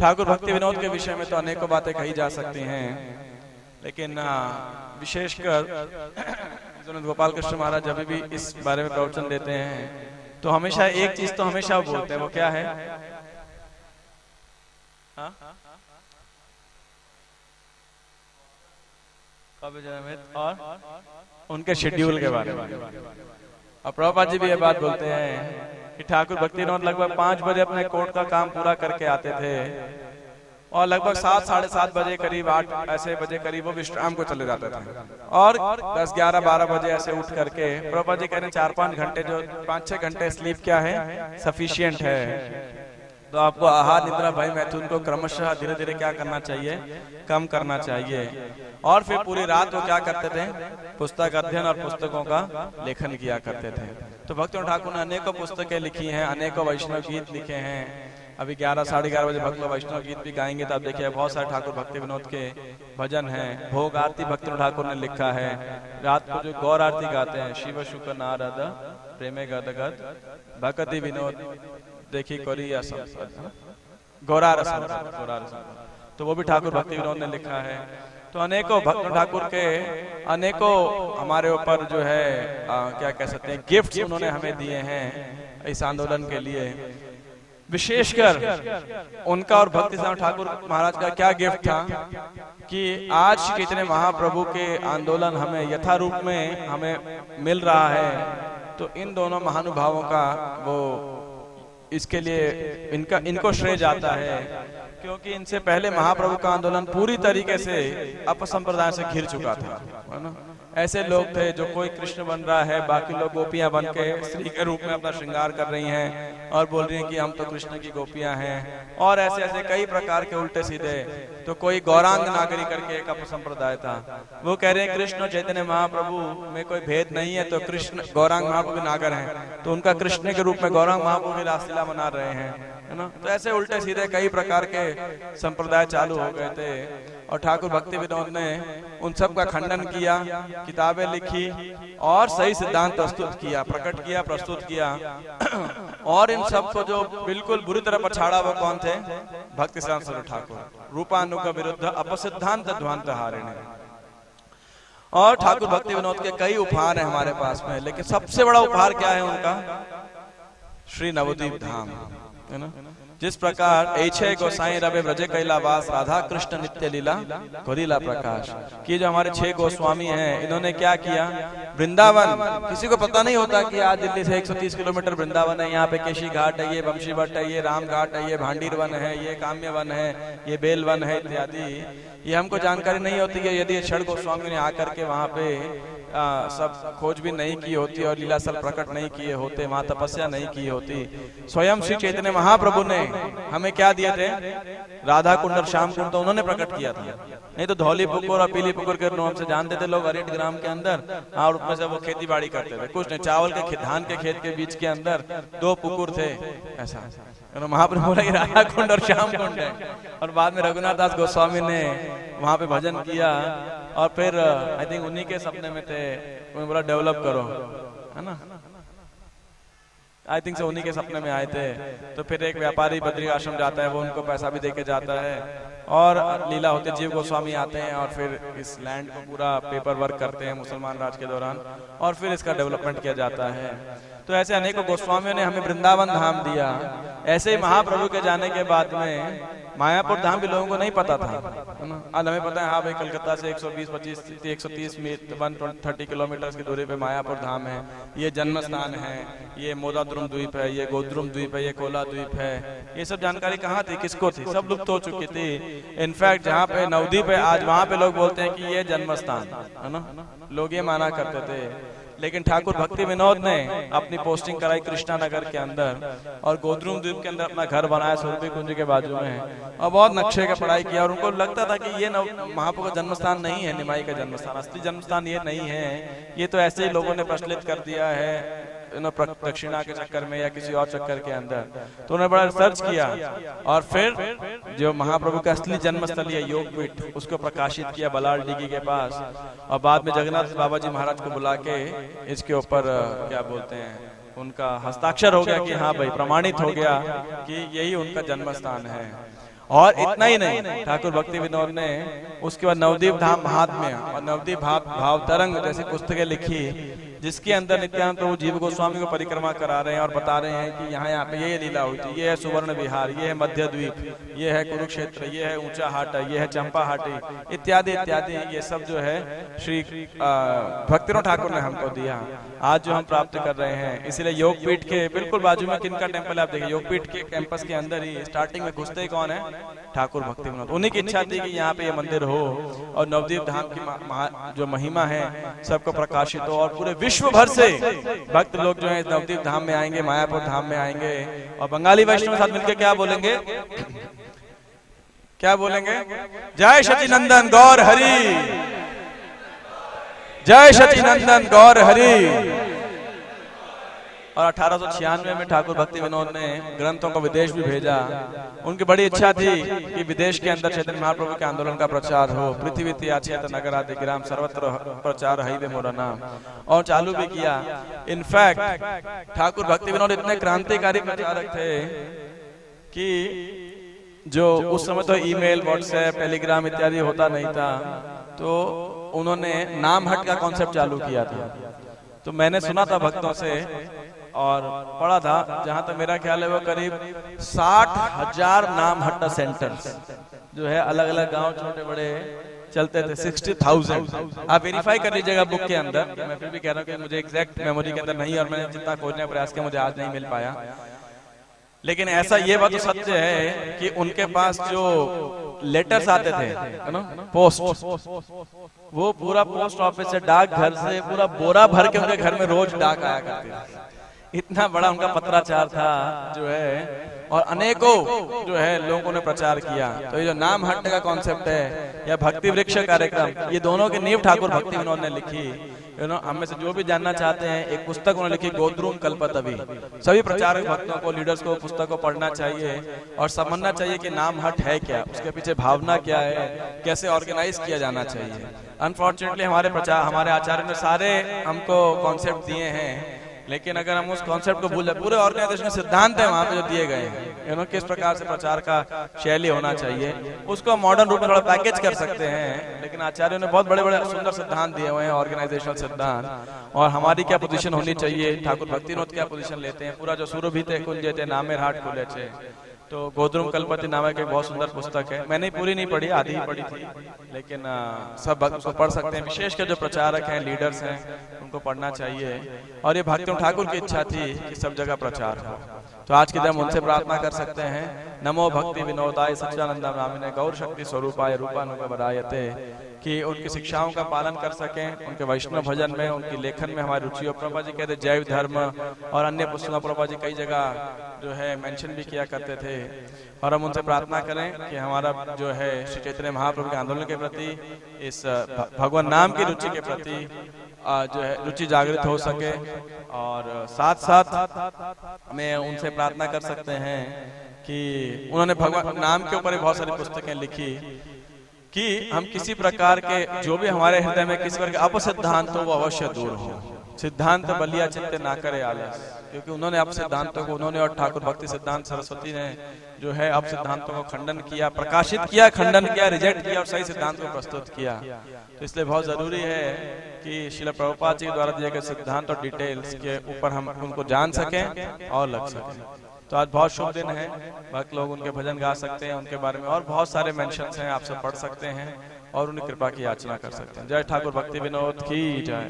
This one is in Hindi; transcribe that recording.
ठाकुर भक्ति विनोद के विषय में तो अनेकों बातें कही जा सकती हैं, लेकिन विशेषकर गोपाल कृष्ण महाराज जब भी इस बारे में प्रवचन देते हैं तो हमेशा एक चीज तो हमेशा बोलते हैं, वो क्या है? और उनके शेड्यूल के बारे में। और प्रभुपाद जी भी ये बात बोलते हैं कि ठाकुर भक्ति विनोद लगभग 5 बजे अपने कोर्ट का काम पूरा करके आते थे और लगभग 7, साढ़े 7 बजे करीब 8 ऐसे बजे करीब वो विश्राम को चले जाते थे और 10, 11, 12 बजे ऐसे उठ करके प्रभुपाद जी कह रहे हैं 4-5 घंटे जो 5-6 घंटे स्लीप क्या है, सफिशिएंट है। तो आपको आहार निद्रा भय मैथुन को क्रमशः धीरे धीरे क्या करना चाहिए, कम करना चाहिए। और फिर पूरी रात वो क्या करते थे, पुस्तक अध्ययन और पुस्तकों का लेखन किया करते थे। तो भक्तों ठाकुर ने अनेकों पुस्तकें लिखी हैं, अनेकों वैष्णव गीत लिखे हैं। अभी 11, साढ़े 11 बजे भक्त वैष्णव गीत भी गाएंगे तो आप देखिए बहुत सारे ठाकुर भक्ति विनोद के भजन हैं। भोग आरती भक्ति ठाकुर ने लिखा है। रात को जो गौर आरती गाते हैं, शिव शुक्र नारद प्रेमे गद गद भक्ति विनोद देखी कोरिया गौरा रसम, तो वो भी ठाकुर भक्ति विनोद ने लिखा है। तो अनेकों भक्त ठाकुर के अनेकों हमारे ऊपर जो है क्या कह सकते हैं, गिफ्ट्स उन्होंने हमें दिए हैं इस आंदोलन के लिए। विशेषकर उनका और भक्ति सिंह ठाकुर महाराज का क्या गिफ्ट था कि आज चैतन्य महाप्रभु के आंदोलन हमें यथारूप में हमें मिल रहा है। तो इन दोनों महानुभावों का वो इसके लिए इनको श्रेय जाता है, क्योंकि इनसे पहले महाप्रभु का आंदोलन पूरी तरीके से अपसंप्रदाय से घिर चुका था, है ना। ऐसे लोग थे जो कोई कृष्ण बन रहा है, बाकी लोग गोपियां बन के स्त्री के रूप में अपना श्रृंगार कर रही हैं और बोल रही हैं कि हम तो कृष्ण की गोपियां हैं, और ऐसे ऐसे कई प्रकार के उल्टे सीधे। तो कोई गौरांग नागरी करके एक अपसंप्रदाय था, वो कह रहे हैं कृष्ण चैतन्य महाप्रभु में कोई भेद नहीं है, तो कृष्ण गौरांग महाप्रभु नागर हैं, तो उनका कृष्ण के रूप में गौरांग महाप्रभु की रासलीला मना रहे हैं, है ना। तो ऐसे उल्टे सीधे कई प्रकार के संप्रदाय चालू हो गए थे और ठाकुर भक्ति विनोद ने उन सब का खंडन किया, किताबें लिखी और सही सिद्धांत प्रस्तुत किया, प्रकट किया, प्रस्तुत किया। और इन सब को जो बिल्कुल बुरी तरह पछाड़ा वो कौन थे? भक्ति सिद्धांत स्वरूप ठाकुर, रूपानुग विरुद्ध अपसिद्धांत ध्वांत हारिणे। और ठाकुर भक्ति विनोद के कई उपहार हैं हमारे पास में, लेकिन सबसे बड़ा उपहार क्या है उनका? श्री नवद्वीप धाम, है ना। जिस प्रकार ऐछे गोसाई रवे ब्रजे कैलावास राधा कृष्ण नित्य लीला कोरिला प्रकाश की, जो हमारे 6 गोस्वामी हैं, इन्होंने क्या किया? वृंदावन, किसी को पता नहीं होता कि आज दिल्ली से 130 किलोमीटर वृंदावन है। यहाँ पे केशी घाट है, ये बमशी भट्ट है, ये राम घाट है, ये भांडीर वन है, ये काम्य वन है, ये बेल वन है इत्यादि। ये हमको जानकारी नहीं होती है। यदि 6 गोस्वामी ने आकर के वहाँ पे सब खोज भी नहीं की होती और लीलासल प्रकट नहीं किए होते, वहां तपस्या नहीं की होती, स्वयं श्री चैतन्य महाप्रभु ने हमें क्या दिए थे? राधा कुंड और श्याम कुंड तो उन्होंने प्रकट किया था। नहीं तो धौली पुकुर और पीली पुकुर के नाम से जानते थे लोग 8 ग्राम के अंदर, और उसमें से वो खेती बाड़ी करते थे। कुछ नहीं, चावल के धान के खेत के बीच के अंदर 2 पुकुर थे, ऐसा। महाप्रभु बोला कि राधा कुंड और श्याम कुंड है। और बाद में रघुनाथ दास गोस्वामी ने वहां पे भजन किया और फिर आई थिंक उन्हीं के सपने में थे, उन्होंने बोला डेवलप करो, है ना। आई थिंक से उन्हीं के सपने में आए थे। तो फिर एक व्यापारी बद्री आश्रम जाता है, वो उनको पैसा भी देके जाता है और लीला होती है। जीव गोस्वामी आते हैं और फिर इस लैंड को पूरा पेपर वर्क करते हैं मुसलमान राज के दौरान, और फिर इसका डेवलपमेंट किया जाता है। तो ऐसे अनेकों गोस्वामियों ने हमें वृंदावन धाम दिया। ऐसे ही महाप्रभु के जाने के बाद में मायापुर धाम भी लोगों को नहीं पता था, है ना। आज हमें पता है, हाँ भाई कलकत्ता से 130 किलोमीटर की दूरी पे मायापुर धाम है, ये जन्म स्थान है, ये मोदाद्रुम द्वीप है, ये गोद्रुम द्वीप है, ये कोला द्वीप है। ये सब जानकारी कहाँ थी, किसको थी? सब लुप्त हो चुकी थी। इनफैक्ट जहाँ पे नवद्वीप है आज, वहां पे लोग बोलते हैं कि ये जन्म स्थान, है ना, लोग ये माना करते थे। लेकिन ठाकुर भक्ति विनोद ने अपनी पोस्टिंग कराई कृष्णा नगर के अंदर और गोद्रुम द्वीप के अंदर अपना घर बनाया सुरभि कुंज के बाजू में, और बहुत नक्शे का पढ़ाई किया। और उनको लगता था कि ये महाप्रभु का जन्मस्थान नहीं है, निमाई का जन्मस्थान, असली जन्मस्थान ये नहीं है, ये तो ऐसे ही लोगों ने प्रचलित कर दिया है दक्षिणा के चक्कर में या किसी और चक्कर के अंदर। तो उन्होंने बड़ा रिसर्च किया और फिर जो महाप्रभु का असली जन्मस्थल है योगपीठ, उसको प्रकाशित किया बलाल डिगी के पास। और बाद में जगन्नाथ बाबा जी महाराज को बुला के इसके ऊपर क्या बोलते हैं, उनका हस्ताक्षर हो गया कि हाँ भाई प्रमाणित हो गया कि यही उनका जन्म स्थान है। और इतना ही नहीं, ठाकुर भक्ति विनोद ने उसके बाद नवदीप धाम महात्म्य और नवदीप भाव तरंग जैसी पुस्तकें लिखी, जिसके अंदर नित्यानंद प्रभु जीव गोस्वामी को परिक्रमा करा रहे हैं और बता रहे हैं कि यहाँ पे ये लीला हुई थी, ये है सुवर्ण विहार, ये है मध्य द्वीप, ये है कुरुक्षेत्र, ये है ऊंचा हाटा, ये है चंपा हाटी इत्यादि इत्यादि। ये सब जो है श्री भक्तिविनोद ठाकुर ने हमको दिया, आज जो हम प्राप्त कर रहे हैं। इसलिए योगपीठ के बिल्कुल बाजू में किनका टेम्पल है आप देखिए, योगपीठ के कैंपस के अंदर ही स्टार्टिंग में घुसते ही कौन है, ठाकुर भक्ति विनोद। उन्हीं की इच्छा थी कि यहाँ पे ये मंदिर हो और नवदीप धाम की जो महिमा है सबको प्रकाशित हो, और पूरे विश्व भर से भक्त लोग जो है नवदीप धाम में आएंगे, मायापुर धाम में आएंगे और बंगाली वैष्णव के साथ मिलकर क्या बोलेंगे, क्या बोलेंगे, जय सचिनंदन गौर हरि, जय सचिनंदन गौर हरि। और 1896 में ठाकुर भक्ति विनोद ने ग्रंथों को विदेश भी भेजा। उनकी बड़ी इच्छा थी कि विदेश के अंदर चैतन्य महाप्रभु के आंदोलन का प्रचार हो। पृथ्वी त्याचेत नगरादि गिराम सर्वत्र प्रचार हई वे मोरा नाम, और चालू भी किया। इनफैक्ट ठाकुर भक्ति विनोद इतने क्रांतिकारी प्रचारक थे कि जो उस समय तो ईमेल, व्हाट्सएप, टेलीग्राम इत्यादि होता नहीं था, तो उन्होंने नाम हट का कॉन्सेप्ट चालू किया था। तो मैंने सुना था भक्तों से और पढ़ा था, जहां तक मेरा ख्याल है वो करीब 60,000 नाम हट्टा सेंटर्स जो है अलग अलग गांव छोटे बड़े चलते थे। 60,000 आप वेरीफाई कर लीजिएगा बुक के अंदर। मैं फिर भी कह रहा हूँ कि मुझे एग्जैक्ट मेमोरी के अंदर नहीं, और मैंने जितना खोजने का प्रयास किया मुझे आज नहीं मिल पाया। लेकिन ऐसा ये बात तो सत्य है कि उनके पास जो लेटर्स आते थे है ना, पोस्ट, वो पूरा पोस्ट ऑफिस से, डाक घर से पूरा बोरा भर के उनके घर में रोज डाक आया करती थी। इतना बड़ा उनका पत्राचार था जो है, और अनेकों जो है लोगों ने प्रचार किया। तो ये जो नाम हटने का कॉन्सेप्ट है या भक्ति वृक्ष कार्यक्रम, ये दोनों की नींव ठाकुर भक्ति विनोद ने लिखी। हमें से जो भी जानना चाहते हैं, एक पुस्तक उन्होंने लिखी गोद्रुम कल्पतवी। सभी प्रचारक भक्तों को, लीडर्स को पुस्तक को पढ़ना चाहिए और समझना चाहिए कि नाम हट है क्या, उसके पीछे भावना क्या है, कैसे ऑर्गेनाइज किया जाना चाहिए। अनफॉर्चुनेटली हमारे आचार्य ने सारे हमको कॉन्सेप्ट दिए हैं, लेकिन अगर हम उस कॉन्सेप्ट को भूल जाए, पूरे ऑर्गेनाइजेशन सिद्धांत है वहां पे जो दिए गए हैं, किस प्रकार से प्रचार का शैली होना चाहिए, उसको मॉडर्न रूप में थोड़ा पैकेज कर सकते हैं। लेकिन आचार्यों ने बहुत बड़े बड़े सुंदर सिद्धांत दिए हुए हैं, ऑर्गेनाइजेशनल सिद्धांत। और हमारी क्या पोजीशन होनी चाहिए, ठाकुर भक्ति विनोद क्या पोजीशन लेते हैं, पूरा जो सुरभिते कुंजे थे नामेर हाट खुले थे। तो गोद्रुम कल्पति नामक एक बहुत सुंदर पुस्तक है, मैंने पूरी नहीं पढ़ी, आधी ही पढ़ी थी, लेकिन सब भक्त उसको पढ़ सकते हैं। विशेषकर जो प्रचारक हैं, लीडर्स हैं, उनको पढ़ना चाहिए। और ये भक्ति ठाकुर की इच्छा थी कि सब जगह प्रचार हो। तो आज के दिन उनसे प्रार्थना कर सकते हैं, नमो भक्ति विनोदाय सच्चिदानंद नामिने गौर शक्ति स्वरूपाय रूपानुगमरायते, कि उनकी शिक्षाओं का पालन कर सकें, उनके वैष्णव भजन में, उनकी लेखन में हमारी रुचि हो। प्रभा जी कहते जैव धर्म और अन्य पुस्तकों प्रभा जी कई जगह जो है मेंशन भी किया करते थे। और हम उनसे प्रार्थना करें कि हमारा जो है श्री चैतन्य महाप्रभु के आंदोलन के प्रति, इस भगवान नाम की रुचि के प्रति जो है रुचि जागृत हो सके। और साथ साथ में उनसे प्रार्थना कर सकते हैं कि उन्होंने भगवान नाम के ऊपर बहुत सारी पुस्तकें लिखी, कि हम किसी प्रकार के जो भी हमारे हृदय में किसी प्रकार के अपसिद्धांत हो वो अवश्य दूर हो। सिद्धांत बलिया चित्त ना करे आलस, क्योंकि उन्होंने अब सिद्धांतों को, उन्होंने और ठाकुर भक्ति सिद्धांत सरस्वती ने जो है अब सिद्धांतों को खंडन किया, प्रकाशित किया, खंडन किया, रिजेक्ट किया और सही सिद्धांत को प्रस्तुत किया। तो इसलिए बहुत जरूरी है कि श्रील प्रभुपाद जी द्वारा दिए गए सिद्धांत और डिटेल्स के ऊपर हम उनको जान सकें और लग सकें। तो आज बहुत शुभ दिन है, भक्त लोग उनके भजन गा सकते हैं, उनके बारे में और बहुत सारे मेंशंस हैं, आपसे पढ़ सकते हैं और उन्हें कृपा की याचना कर सकते हैं। जय ठाकुर भक्ति विनोद की जय।